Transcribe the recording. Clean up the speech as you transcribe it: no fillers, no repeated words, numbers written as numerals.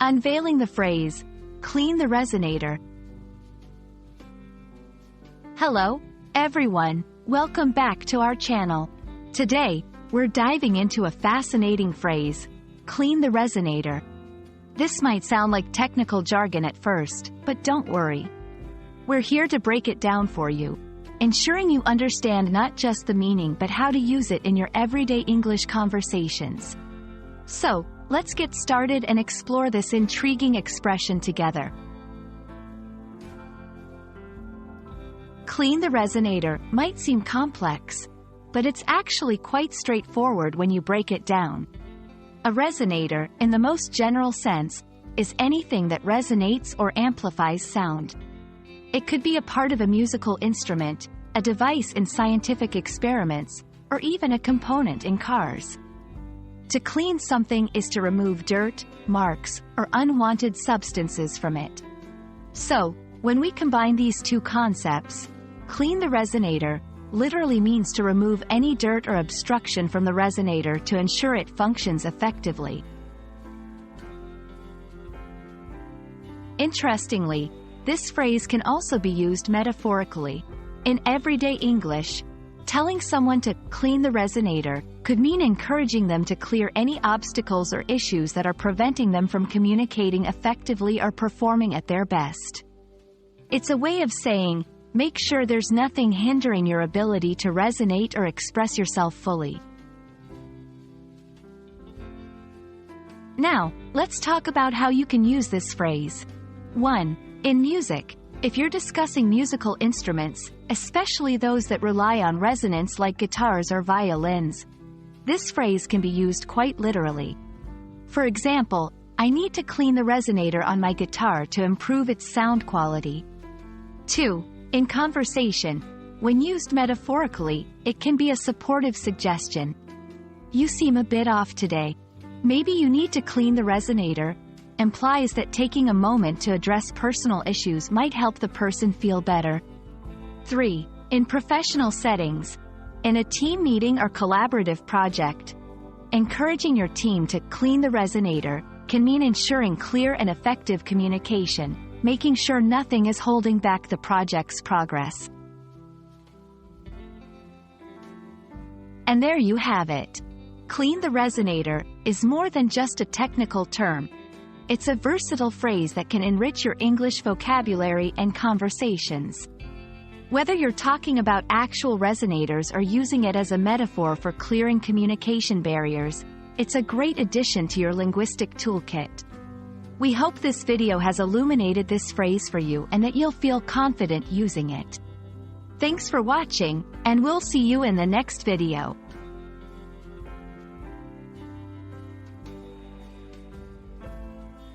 Unveiling the phrase, clean the resonator. Hello, everyone. Welcome back to our channel. Today, we're diving into a fascinating phrase, clean the resonator. This might sound like technical jargon at first, but don't worry. We're here to break it down for you, ensuring you understand not just the meaning but how to use it in your everyday English conversations. So, let's get started and explore this intriguing expression together. Clean the resonator might seem complex, but it's actually quite straightforward when you break it down. A resonator, in the most general sense, is anything that resonates or amplifies sound. It could be a part of a musical instrument, a device in scientific experiments, or even a component in cars. To clean something is to remove dirt, marks, or unwanted substances from it. So, when we combine these two concepts, clean the resonator literally means to remove any dirt or obstruction from the resonator to ensure it functions effectively. Interestingly, this phrase can also be used metaphorically. In everyday English, telling someone to clean the resonator could mean encouraging them to clear any obstacles or issues that are preventing them from communicating effectively or performing at their best. It's a way of saying, make sure there's nothing hindering your ability to resonate or express yourself fully. Now, let's talk about how you can use this phrase. 1. In music, if you're discussing musical instruments, especially those that rely on resonance like guitars or violins, this phrase can be used quite literally. For example, I need to clean the resonator on my guitar to improve its sound quality. 2. In conversation, when used metaphorically, it can be a supportive suggestion. You seem a bit off today. Maybe you need to clean the resonator. Implies that taking a moment to address personal issues might help the person feel better. 3. In professional settings, in a team meeting or collaborative project, encouraging your team to clean the resonator can mean ensuring clear and effective communication, making sure nothing is holding back the project's progress. And there you have it. Clean the resonator is more than just a technical term. It's a versatile phrase that can enrich your English vocabulary and conversations. Whether you're talking about actual resonators or using it as a metaphor for clearing communication barriers, it's a great addition to your linguistic toolkit. We hope this video has illuminated this phrase for you and that you'll feel confident using it. Thanks for watching, and we'll see you in the next video.